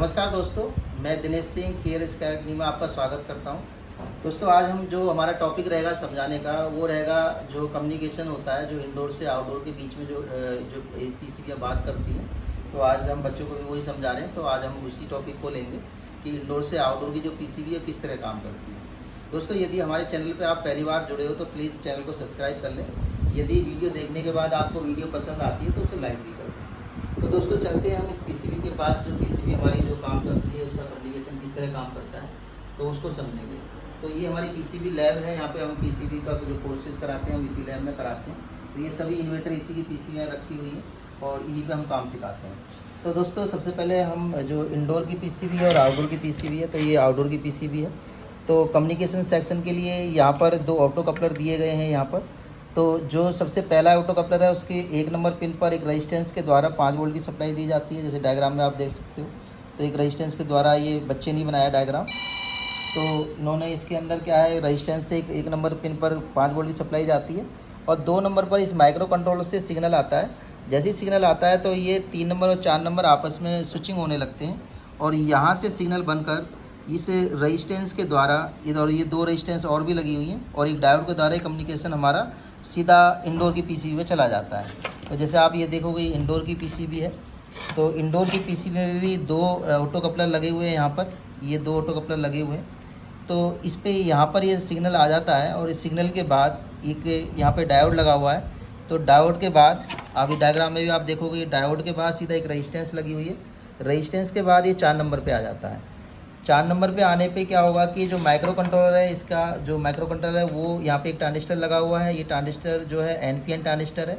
नमस्कार दोस्तों, मैं दिनेश सिंह केयर अकेडमी में आपका स्वागत करता हूं। दोस्तों, आज हम जो हमारा टॉपिक रहेगा समझाने का वो रहेगा जो कम्युनिकेशन होता है, जो इंडोर से आउटडोर के बीच में जो पीसीबी बात करती है। तो आज हम बच्चों को भी वही समझा रहे हैं। तो आज हम उसी टॉपिक को लेंगे कि इंडोर से आउटडोर की जो पीसीबी है किस तरह काम करती है। दोस्तों, यदि हमारे चैनल पर आप पहली बार जुड़े हो तो प्लीज़ चैनल को सब्सक्राइब कर लें। यदि वीडियो देखने के बाद आपको वीडियो पसंद आती है तो उसे लाइक भी कर दें। तो दोस्तों, चलते हैं हम इस पीसीबी के पास। जो पीसीबी हमारी जो काम करती है, उसका कम्युनिकेशन किस तरह काम करता है, तो उसको समझेंगे। तो ये हमारी पीसीबी लैब है। यहाँ पे हम पीसीबी का जो कोर्सेज कराते हैं हम इसी लैब में कराते हैं। तो ये सभी इन्वर्टर इसी की पीसीबी रखी हुई हैं और इन्हीं पे हम काम सिखाते हैं। तो दोस्तों, सबसे पहले हम जो इंडोर की पीसीबी है और आउटडोर की पीसीबी है, तो ये आउटडोर की पीसीबी है। तो कम्युनिकेशन सेक्शन के लिए यहाँ पर 2 ऑटो कपलर दिए गए हैं यहाँ पर। तो जो सबसे पहला ऑटो कपलर है उसके 1 नंबर पिन पर एक रेजिस्टेंस के द्वारा 5 वोल्ट की सप्लाई दी जाती है। जैसे डायग्राम में आप देख सकते हो। तो एक रेजिस्टेंस के द्वारा, ये बच्चे नहीं बनाया डायग्राम, तो इन्होंने इसके अंदर क्या है, रेजिस्टेंस से एक नंबर पिन पर 5 वोल्ट की सप्लाई जाती है और 2 नंबर पर इस माइक्रो कंट्रोलर से सिग्नल आता है। जैसे ही सिग्नल आता है तो ये 3 नंबर और 4 नंबर आपस में स्विचिंग होने लगते हैं और यहाँ से सिग्नल बनकर इस रेजिस्टेंस के द्वारा इधर ये 2 रेजिस्टेंस और भी लगी हुई हैं और एक डायोड के द्वारा कम्युनिकेशन हमारा सीधा इंडोर की पीसीबी में चला जाता है। तो जैसे आप ये देखोगे, इंडोर की पीसीबी है। तो इंडोर की पीसीबी में भी 2 ऑटो कपलर लगे हुए हैं। यहाँ पर ये 2 ऑटो कपलर लगे हुए हैं। तो इस पे यहाँ पर ये सिग्नल आ जाता है और इस सिग्नल के बाद एक यहाँ पे डायोड लगा हुआ है। तो डायोड के बाद आप ये डायग्राम में भी आप देखोगे, डायोड के बाद सीधा एक रेजिस्टेंस लगी हुई है। रेजिस्टेंस के बाद ये 4 नंबर पे आ जाता है। 4 नंबर पे आने पे क्या होगा कि जो माइक्रो कंट्रोलर है, इसका जो माइक्रो कंट्रोलर है वो यहाँ पे एक ट्रांजिस्टर लगा हुआ है। ये ट्रांजिस्टर जो है एनपीएन ट्रांजिस्टर है।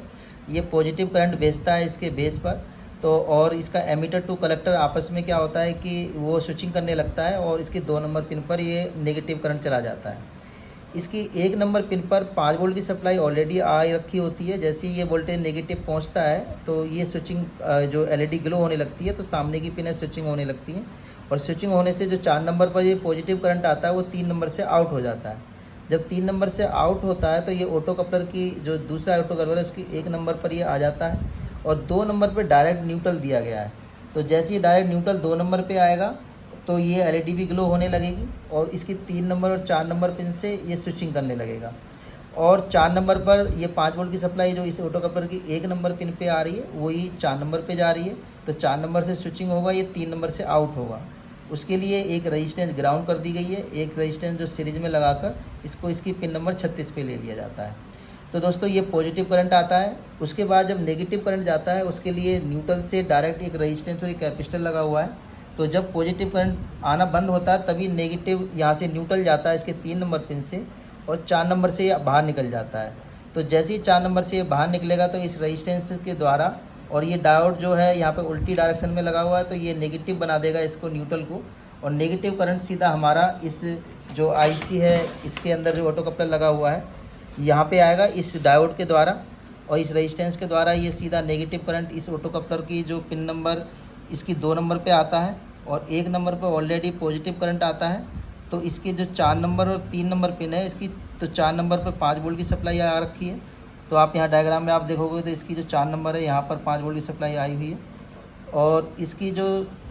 ये पॉजिटिव करंट भेजता है इसके बेस पर। तो और इसका एमीटर टू कलेक्टर आपस में क्या होता है कि वो स्विचिंग करने लगता है और इसके 2 नंबर पिन पर ये नेगेटिव करंट चला जाता है। इसकी 1 नंबर पिन पर 5 वोल्ट की सप्लाई ऑलरेडी आ रखी होती है। जैसे ही ये वोल्टेज नेगेटिव पहुंचता है तो ये स्विचिंग जो एलईडी ग्लो होने लगती है, तो सामने की पिन स्विचिंग होने लगती है और स्विचिंग होने से जो 4 नंबर पर ये पॉजिटिव करंट आता है वो 3 नंबर से आउट हो जाता है। जब 3 नंबर से आउट होता है तो ये ऑटो कपलर की जो दूसरा ऑटो कपलर है उसकी 1 नंबर पर ये आ जाता है और 2 नंबर पर डायरेक्ट न्यूट्रल दिया गया है। तो जैसे ही डायरेक्ट न्यूट्रल 2 नंबर पर आएगा तो ये एलईडी भी ग्लो होने लगेगी और इसकी 3 नंबर और 4 नंबर पिन से ये स्विचिंग करने लगेगा। और 4 नंबर पर ये 5 वोल्ट की सप्लाई जो इस ऑटो कपलर की 1 नंबर पिन पे आ रही है वही 4 नंबर पे जा रही है। तो 4 नंबर से स्विचिंग होगा, ये 3 नंबर से आउट होगा। उसके लिए एक रेजिस्टेंस ग्राउंड कर दी गई है, एक रेजिस्टेंस जो सीरीज में लगाकर इसको इसकी पिन नंबर 36 पे ले लिया जाता है। तो दोस्तों, ये पॉजिटिव करंट आता है। उसके बाद जब नेगेटिव करंट जाता है उसके लिए न्यूट्रल से डायरेक्ट एक रेजिस्टेंस और एक कैपेसिटर लगा हुआ है। तो जब पॉजिटिव करंट आना बंद होता है तभी नेगेटिव यहाँ से न्यूट्रल जाता है इसके 3 नंबर पिन से और 4 नंबर से ये बाहर निकल जाता है। तो जैसे ही 4 नंबर से ये बाहर निकलेगा तो इस रेजिस्टेंस के द्वारा, और ये डायोड जो है यहाँ पे उल्टी डायरेक्शन में लगा हुआ है, तो ये नेगेटिव बना देगा इसको, न्यूट्रल को, और नेगेटिव करंट सीधा हमारा इस जो आईसी है इसके अंदर जो ऑटो कपलर लगा हुआ है यहाँ पे आएगा इस डायोड के द्वारा और इस रेजिस्टेंस के द्वारा ये सीधा नेगेटिव करंट इस ऑटो कपलर की जो पिन नंबर इसकी 2 नंबर पे आता है और 1 नंबर पे ऑलरेडी पॉजिटिव करंट आता है। तो इसके जो 4 नंबर और 3 नंबर पिन है इसकी, तो 4 नंबर पर 5 वोल्ट की सप्लाई आ रखी है। तो आप यहाँ डायग्राम में आप देखोगे तो इसकी जो 4 नंबर है यहाँ पर 5 वोल्ट की सप्लाई आई हुई है और इसकी जो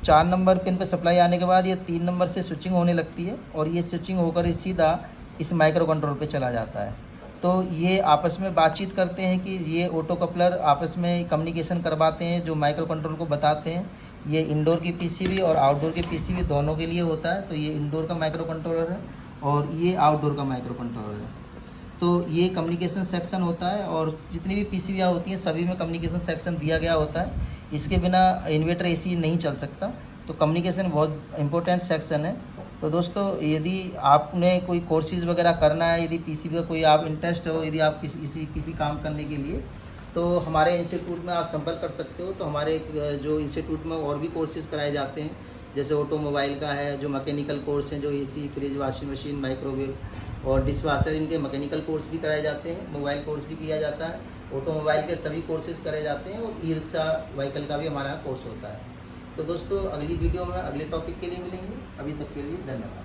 4 नंबर पिन पर सप्लाई आने के बाद ये 3 नंबर से स्विचिंग होने लगती है और ये स्विचिंग होकर सीधा इस माइक्रो कंट्रोलर पे चला जाता है। तो ये आपस में बातचीत करते हैं कि ये ऑटो कपलर आपस में कम्युनिकेशन करवाते हैं, जो माइक्रो कंट्रोलर को बताते हैं। ये इंडोर की पीसीबी और आउटडोर की पीसीबी दोनों के लिए होता है। तो ये इंडोर का माइक्रो कंट्रोलर है और ये आउटडोर का माइक्रो कंट्रोलर है। तो ये कम्युनिकेशन सेक्शन होता है और जितनी भी पीसीबियाँ होती हैं सभी में कम्युनिकेशन सेक्शन दिया गया होता है। इसके बिना इन्वर्टर एसी नहीं चल सकता। तो कम्युनिकेशन बहुत इंपॉर्टेंट सेक्शन है। तो दोस्तों, यदि आपने कोई कोर्सेज़ वगैरह करना है, यदि पीसीबी का कोई आप इंटरेस्ट हो, यदि आप किसी काम करने के लिए, तो हमारे इंस्टीट्यूट में आप संपर्क कर सकते हो। तो हमारे जो इंस्टीट्यूट में और भी कोर्सेज़ कराए जाते हैं, जैसे ऑटोमोबाइल का है, जो मैकेनिकल कोर्स हैं, जो AC, fridge, washing machine, microwave और डिशवाशर, इनके मैकेनिकल कोर्स भी कराए जाते हैं। मोबाइल कोर्स भी किया जाता है, ऑटोमोबाइल के सभी कोर्सेज कराए जाते हैं और ई रिक्शा व्हीकल का भी हमारा कोर्स होता है। तो दोस्तों, अगली वीडियो में अगले टॉपिक के लिए मिलेंगे। अभी तक के लिए धन्यवाद।